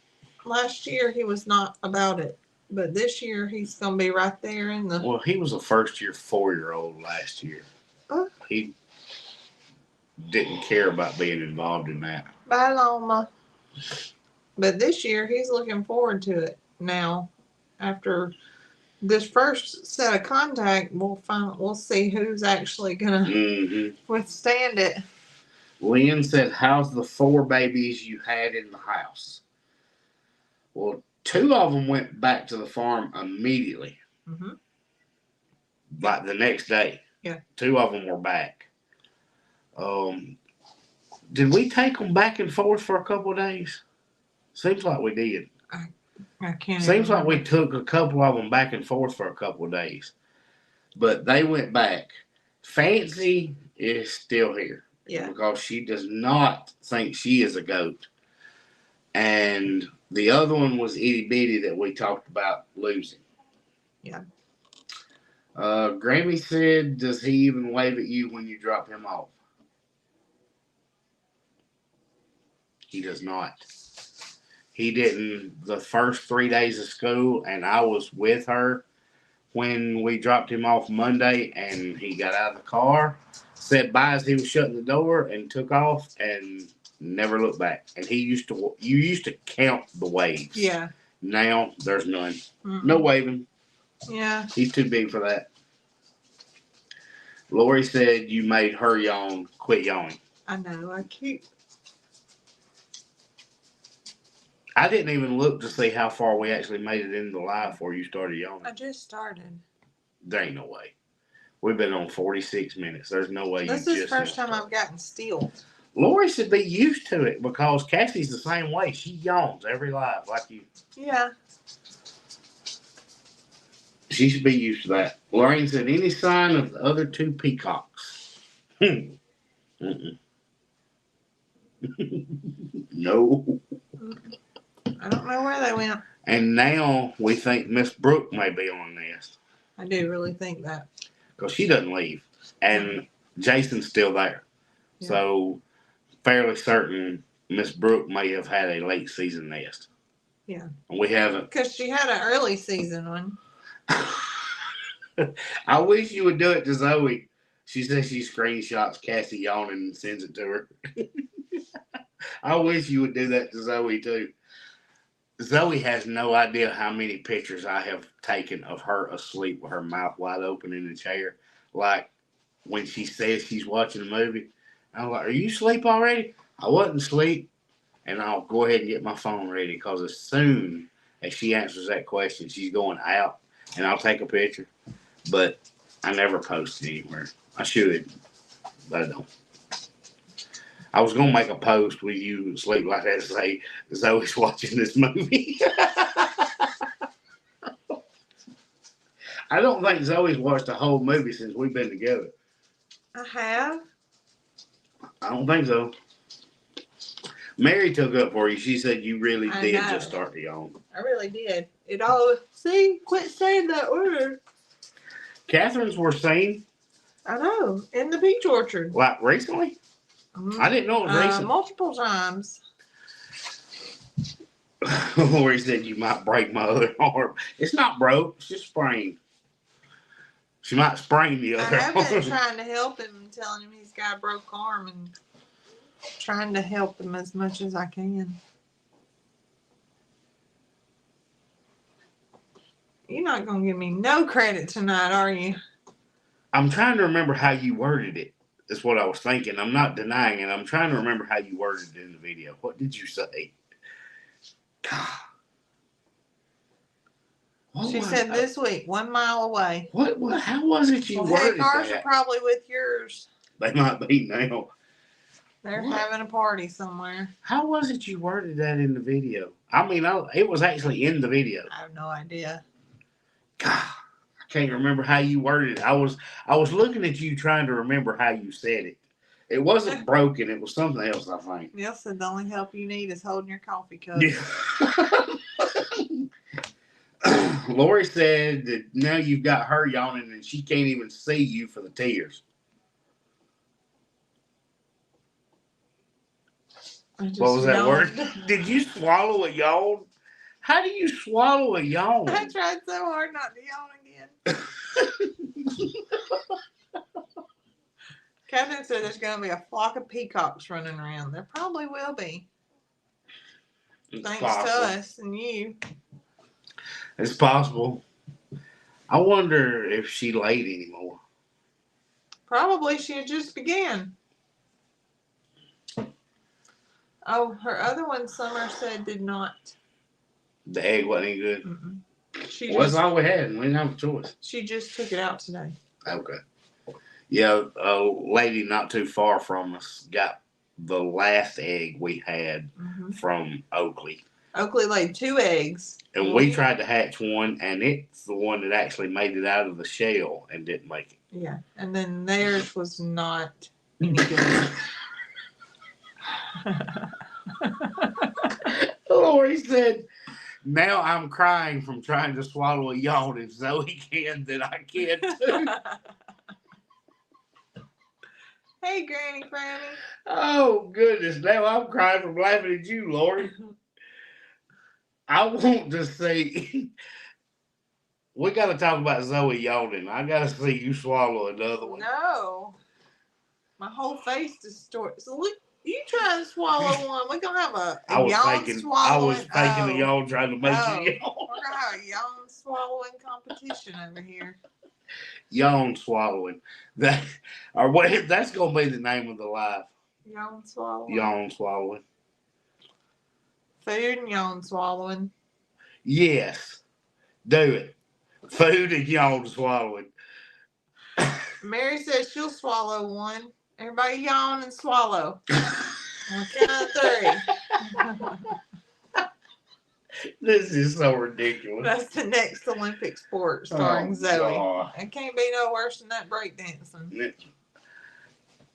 Last year he was not about it, but this year he's gonna be right there in the. Well, he was a first-year 4-year-old last year. Oh. He didn't care about being involved in that. Bye, Loma. But this year he's looking forward to it now. After this first set of contact, we'll see who's actually gonna Mm-hmm. withstand it. Lynn said, "How's the 4 babies you had in the house?" Well, 2 of them went back to the farm immediately, Mm-hmm. like the next day. Yeah. 2 of them were back. Did we take them back and forth for a couple of days? Seems like we did. I can't. Seems even like we remember. took a couple of them back and forth for a couple of days, but they went back. Fancy is still here. Yeah. Because she does not think she is a goat. And the other one was itty bitty that we talked about losing. Yeah. Grammy said, "Does he even wave at you when you drop him off?" He does not. He didn't the first 3 days of school, and I was with her when we dropped him off Monday, and he got out of the car, said bye as he was shutting the door, and took off and never looked back. And you used to count the waves. Yeah. Now there's none. Mm-mm. No waving. Yeah. He's too big for that. Lori said you made her yawn. Quit yawning. I know. I keep. I didn't even look to see how far we actually made it into the live before you started yawning. I just started. There ain't no way. We've been on 46 minutes. There's no way This you is just the first now time started. I've gotten still. Lori should be used to it because Cassie's the same way. She yawns every live like you. Yeah. She should be used to that. Lorraine said, "Any sign of the other 2 peacocks?" Mm-mm. No. I don't know where they went. And now we think Miss Brooke may be on the nest I do really think that. because she doesn't leave, and Jason's still there. Yeah. So fairly certain Miss Brooke may have had a late season nest. Yeah. And we haven't. Because she had an early season one. I wish you would do it to Zoe. She says she screenshots Cassie yawning and sends it to her. I wish you would do that to Zoe too. Zoe has no idea how many pictures I have taken of her asleep with her mouth wide open in the chair. Like when she says she's watching a movie. I'm like, "Are you asleep already?" I wasn't asleep. And I'll go ahead and get my phone ready because as soon as she answers that question, she's going out and I'll take a picture. But I never post it anywhere. I should, but I don't. I was gonna make a post with you asleep like that to say Zoe's watching this movie. I don't think Zoe's watched the whole movie since we've been together. I have. I don't think so. Mary took up for you. She said you really I did know. just start to yawn. I really did. It all. See, quit saying that word. Catherine's were seen I know. In the peach orchard. like recently. I didn't know it was recent. Multiple times. Lori said you might break my other arm. It's not broke. It's just sprained. She might sprain the I other have been arm. trying to help him and telling him he's got a broke arm and trying to help him as much as I can. You're not going to give me no credit tonight, are you? I'm trying to remember how you worded it. That's what I was thinking. I'm not denying it. I'm trying to remember how you worded it in the video. What did you say? God. What She was- said this week, 1 mile away. What? How was it you Well, worded heck, ours are that? probably with yours. They might be now. They're What? having a party somewhere. How was it you worded that in the video? I mean, it was actually in the video. I have no idea. God, I can't remember how you worded it. I was looking at you trying to remember how you said it. It wasn't broken. It was something else, I think. Neil said the only help you need is holding your coffee cup. Yeah. Lori said that now you've got her yawning and she can't even see you for the tears. What was that word? Did you swallow a yawn? How do you swallow a yawn? I tried so hard not to yawn again. Catherine said there's going to be a flock of peacocks running around. There probably will be. It's Thanks possible. to us and you. It's possible. I wonder if she laid anymore. Probably she had just began. Oh, her other one, Summer said, did not. The egg wasn't any good. Mm-mm. She Well, that's just all we had. We didn't have a choice. she just took it out today. Okay. Yeah, a lady not too far from us got the last egg we had from Oakley. Oakley laid 2 eggs. And we tried to hatch one, and it's the one that actually made it out of the shell and didn't make it. Yeah, and then theirs was not any good. Lori said, now I'm crying from trying to swallow a yawn. If Zoe can, then I can too. Hey, Granny Franny. Oh, goodness. Now I'm crying from laughing at you, Lori. I want to see. We got to talk about Zoe yawning. I got to see you swallow another one. No. My whole face distorted. So look, you try and swallow one. We're going to have a yawn swallowing. I was faking a yawn trying to make you yawn. We're going to have a yawn swallowing competition over here. Yawn swallowing. That's going to be the name of the live. Yawn swallowing. Yawn swallowing. Food and yawn swallowing. Yes. Do it. Food and yawn swallowing. Mary says she'll swallow one. Everybody yawn and swallow. On count of 3. This is so ridiculous. That's the next Olympic sport starring Zoe. God. It can't be no worse than that breakdancing.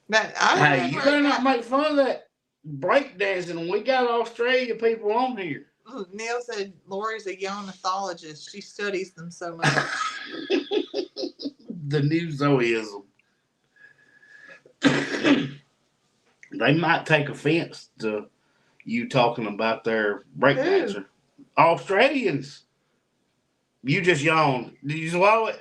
Hey, you better not make fun of that breakdancing. We got Australia people on here. Neil said Lori's a yawnathologist. She studies them so much. The new Zoeism. They might take offense to you talking about their breakdancer. Australians. You just yawned. Did you swallow it?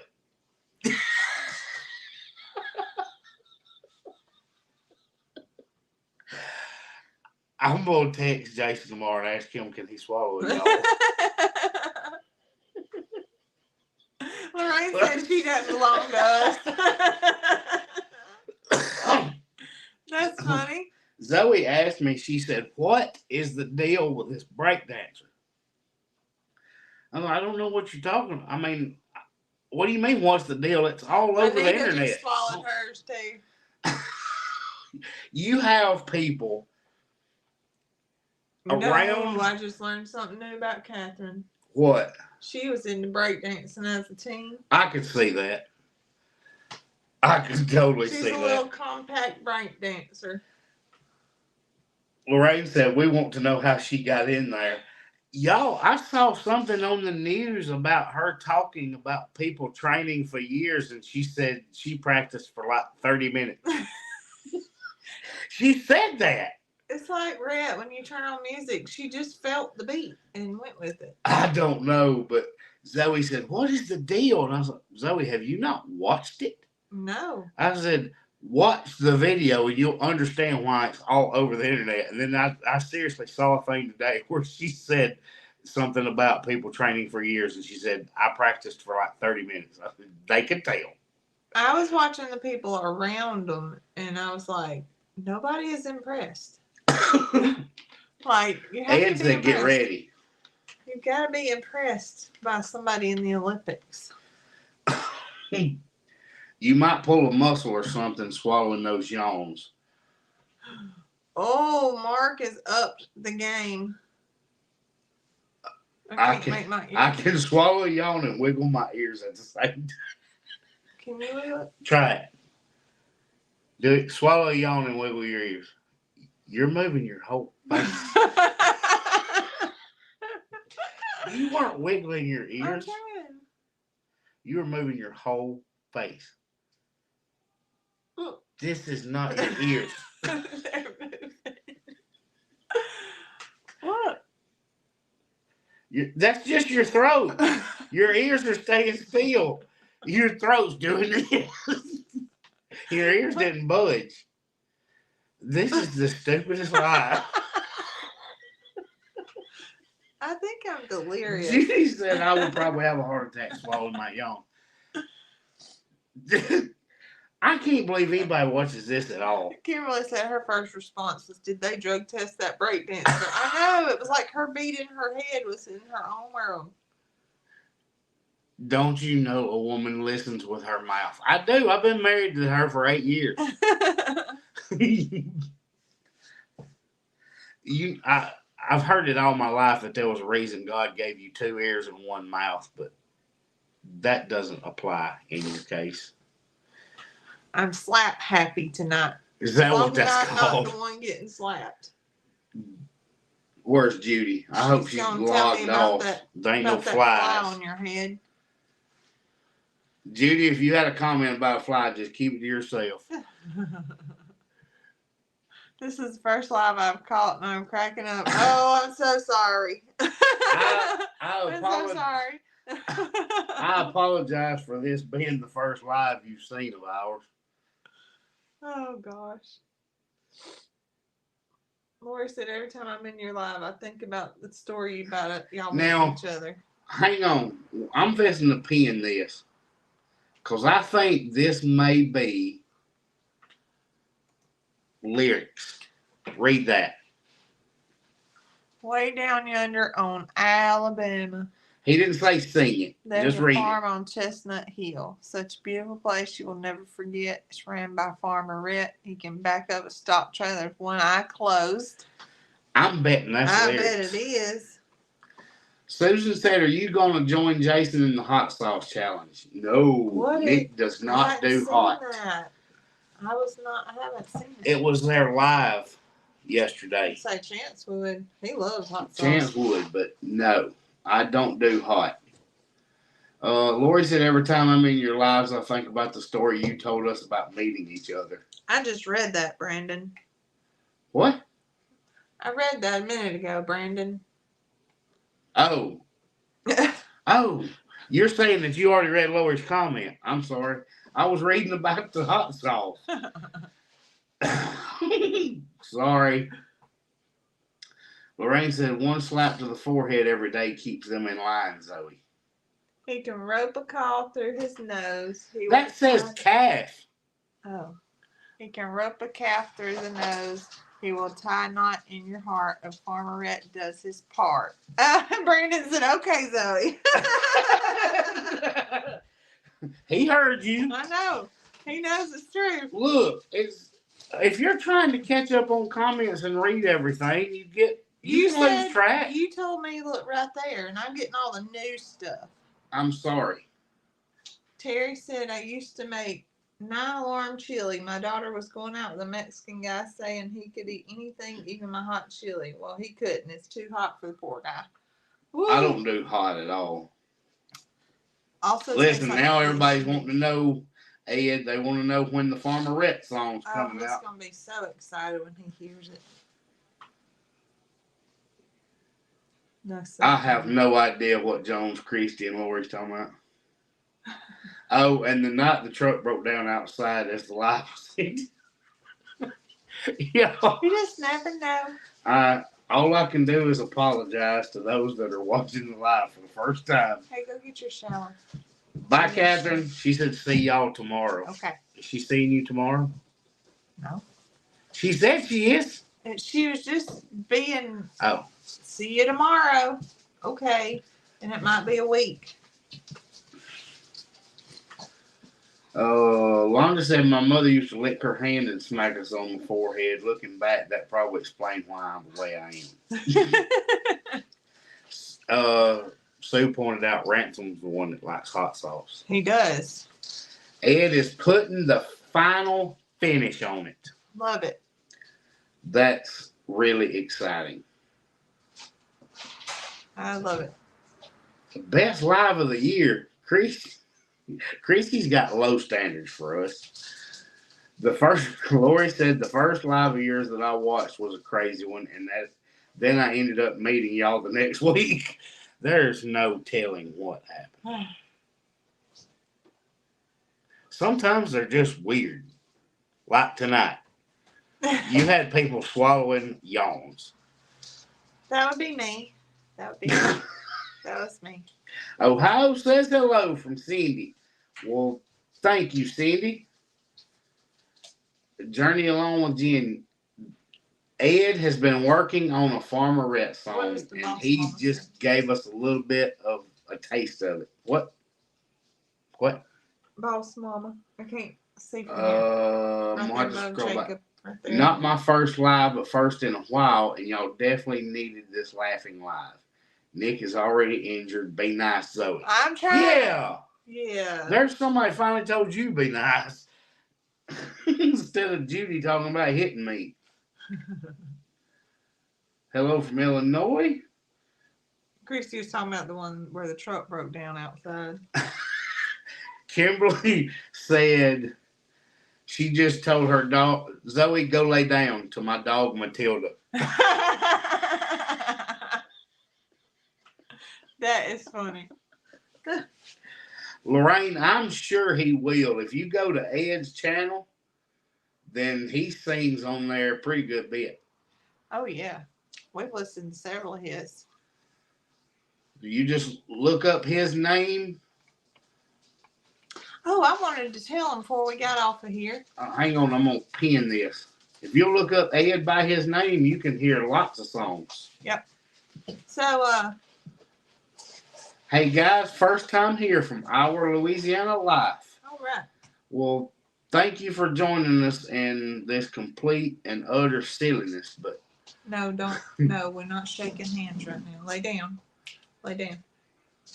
I'm going to text Jason tomorrow and ask him, can he swallow it, y'all? Lorraine said she doesn't belong to us. That's funny. Zoe asked me, she said, what is the deal with this breakdancer? I don't know what you're talking about. I mean, what do you mean, what's the deal? It's all over the internet. Just swallowed hers, too. You have people around. No, I just learned something new about Catherine. What? She was into breakdancing as a teen. I could see that. I could totally see that. She's a little compact breakdancer. Lorraine said, we want to know how she got in there. Y'all, I saw something on the news about her talking about people training for years, and she said she practiced for like 30 minutes. She said that. It's like Rhett, when you turn on music, she just felt the beat and went with it. I don't know, but Zoe said, what is the deal? And I was like, Zoe, have you not watched it? No. I said, watch the video and you'll understand why it's all over the internet. And then I seriously saw a thing today where she said something about people training for years. And she said, I practiced for like 30 minutes. I said, they could tell. I was watching the people around them and I was like, nobody is impressed. Like, you have Ed to be said, impressed. get ready. You've got to be impressed by somebody in the Olympics. You might pull a muscle or something swallowing those yawns. Oh, Mark is up the game. I can swallow a yawn and wiggle my ears at the same time. Can you do it? Try it. Do it. Swallow a yawn and wiggle your ears. You're moving your whole face. You weren't wiggling your ears. Okay. You were moving your whole face. This is not your ears. What? That's just your throat. Your ears are staying still. Your throat's doing this. Your ears didn't budge. This is the stupidest lie. I think I'm delirious. Judy said I would probably have a heart attack swallowing my yawn. I can't believe anybody watches this at all. Kimberly said her first response was, "Did they drug test that breakdancer?" I know, it was like her beating her head was in her own world. Don't you know a woman listens with her mouth? I do. I've been married to her for 8 years. I've heard it all my life that there was a reason God gave you 2 ears and 1 mouth, but that doesn't apply in your case. I'm slap happy tonight. Is that what that's I'm called? not the one getting slapped. Where's Judy? I hope she's gonna tell me logged about off. that- There ain't no About that fly flies. on your head. Judy, if you had a comment about a fly, just keep it to yourself. This is the first live I've caught and I'm cracking up. Oh, I'm so sorry. I'm so sorry. I apologize for this being the first live you've seen of ours. Oh gosh. Lori said every time I'm in your live, I think about the story about it. Y'all Now- meeting each other. Hang on. I'm fixing to pin this. Because I think this may be lyrics. Read that. Way down yonder on Alabama, He didn't say sing it. there's Just a read farm on Chestnut Hill. Such a beautiful place you will never forget. It's ran by Farmer Rhett. He can back up a stock trailer with one eye closed. it. I'm betting that's I lyrics. bet it is. Susan said, "Are you going to join Jason in the hot sauce challenge?" No, What Nick does I not hadn't do seen hot. that. I haven't seen it. It was there live yesterday. I'd say Chance would. He loves hot sauce. Chance would, but no, I don't do hot. Lori said, "Every time I'm in your lives, I think about the story you told us about meeting each other." I just read that, Brandon. What? I read that a minute ago, Brandon. Oh, you're saying that you already read Lori's comment. I'm sorry. I was reading about the hot sauce. Sorry. Lorraine said, "One slap to the forehead every day keeps them in line, Zoe." He can rope a call through his nose. That says calf. Oh. He can rope a calf through the nose. He will tie a knot in your heart. A Farmer Rhett does his part. Brandon said, "Okay, Zoe." He heard you. I know. He knows it's true. Look, if you're trying to catch up on comments and read everything, you can lose track. You told me, look right there, and I'm getting all the new stuff. I'm sorry. Terry said, "I used to make 9-alarm chili. My daughter was going out with a Mexican guy saying he could eat anything, even my hot chili. Well, he couldn't. It's too hot for the poor guy." Woo. I don't do hot at all. Also, Listen, tastes now like everybody's fish. wanting to know, Ed, they want to know when the Farmer Rhett song's Oh, coming he's out. going to be so excited when he hears it. That's so I have funny. no idea what Jones, Christie, and Lori's talking about. Oh, and the night the truck broke down outside, that's the live scene. Yeah. You just never know. All I can do is apologize to those that are watching the live for the first time. Hey, go get your shower. Bye, Catherine. She said, "See y'all tomorrow." Okay. Is she seeing you tomorrow? No. She said she is. And she was just being, Oh. "See you tomorrow." Okay. And it might be a week. Londa said, "My mother used to lick her hand and smack us on the forehead. Looking back, that probably explains why I'm the way I am." Sue pointed out Ransom's the one that likes hot sauce. He does. Ed is putting the final finish on it. Love it. That's really exciting. I love it. The best live of the year. Christy's got low standards for us. Lori said the first live of yours that I watched was a crazy one, and then I ended up meeting y'all the next week. There's no telling what happened. Sometimes they're just weird. Like tonight. You had people swallowing yawns. That would be me. That would be me. That was me. Ohio says hello from Cindy. Well, thank you, Cindy. Journey Along with Jen. Ed has been working on a Farmer Rhett What song, is the and boss he mama just gave us a little bit of a taste of it. What? Boss mama. I can't see from here. Right I'll there have to above scroll back. Jacob. Right there. Not my first live, but first in a while, and y'all definitely needed this laughing live. Nick is already injured. Be nice, Zoe. I'm trying. Yeah. Yeah. There's somebody finally told you be nice. Instead of Judy talking about hitting me. Hello from Illinois. Christy was talking about the one where the truck broke down outside. Kimberly said she just told her dog, Zoe, go lay down to my dog Matilda. That is funny. Lorraine, I'm sure he will. If you go to Ed's channel, then he sings on there a pretty good bit. Oh yeah. We've listened to several of his. Do you just look up his name? Oh, I wanted to tell him before we got off of here. Hang on, I'm going to pin this. If you look up Ed by his name, you can hear lots of songs. Yep. So, Hey guys, first time here from our Louisiana Life. all right. Well, thank you for joining us in this complete and utter silliness. But No, don't. No, we're not shaking hands right now. Lay down. Lay down.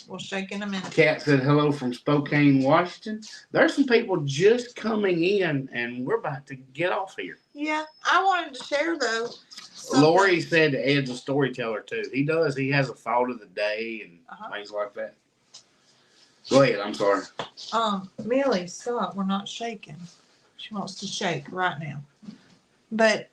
We'll shake in a minute. Kat said hello from Spokane, Washington. There's some people just coming in, and we're about to get off here. Yeah, I wanted to share though. something. Lori said Ed's a storyteller too. He does. He has a thought of the day and things like that. Go ahead. I'm sorry. Millie, stop. We're not shaking. She wants to shake right now. But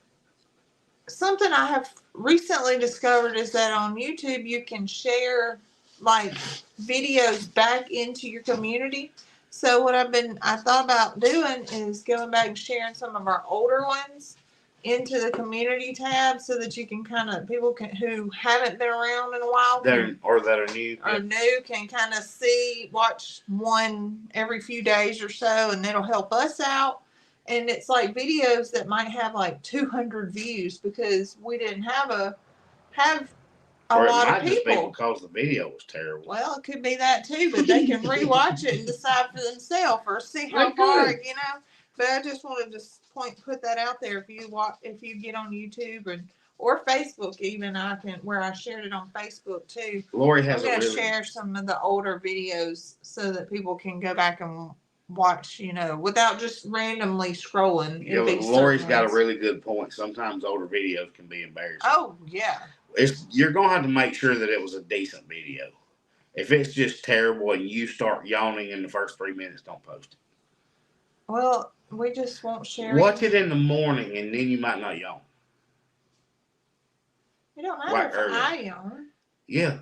something I have recently discovered is that on YouTube you can share like videos back into your community. So what I thought about doing is going back and sharing some of our older ones into the community tab so that you can kind of who haven't been around in a while that are new. or new can kind of watch one every few days or so, and it'll help us out. And it's like videos that might have like 200 views because we didn't have a Or lot it might of just be people. because the video was terrible. Well, it could be that too, but they can rewatch it and decide for themselves or see how They far, could. But I just wanted to put that out there. If you get on YouTube or Facebook, even where I shared it on Facebook too. Lori has I'm going to really share some of the older videos so that people can go back and watch, without just randomly scrolling. Yeah, Lori's got a really good point. Sometimes older videos can be embarrassing. Oh yeah. You're gonna have to make sure that it was a decent video. If it's just terrible and you start yawning in the first 3 minutes, don't post it. Well, we just won't share. Watch it in the morning, and then you might not yawn. It don't matter if early. I yawn. Yeah.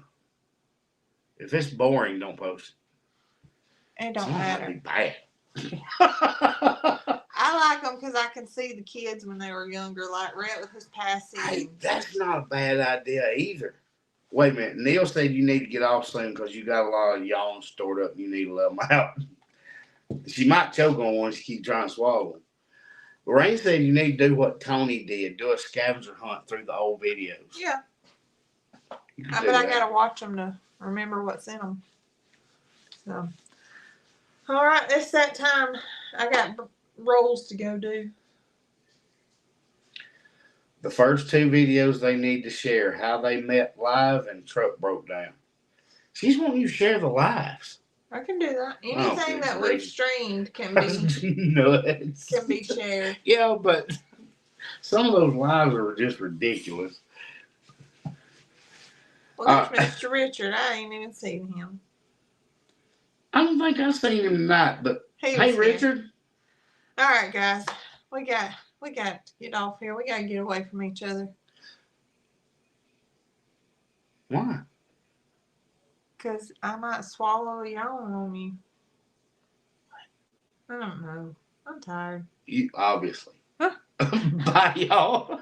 If it's boring, don't post it. It don't It's matter. not bad. I like them because I can see the kids when they were younger, like Rhett with his passing. Hey, that's not a bad idea either. Wait a minute. Neil said you need to get off soon because you got a lot of yawns stored up and you need to let them out. She might choke on one. She keep trying to swallow them. Lorraine said you need to do what Tony did. Do a scavenger hunt through the old videos. Yeah. You can But do I that. got to watch them to remember what's in them. So, all right. It's that time. I got rolls to go do. The first two videos they need to share, how they met live and truck broke down. She's wanting you to share the lives. I can do that. Oh, Anything good that we've grief. streamed can be Nuts. can be shared. Yeah, but some of those lives are just ridiculous. Well, there's Mr. Richard. I ain't even seen him. I don't think I've seen him tonight, but He hey, was here. Richard. All right, guys. We got to get off here. We got to get away from each other. Why? Because I might swallow a yawn on you. I don't know. I'm tired. You obviously. Huh? Bye, y'all.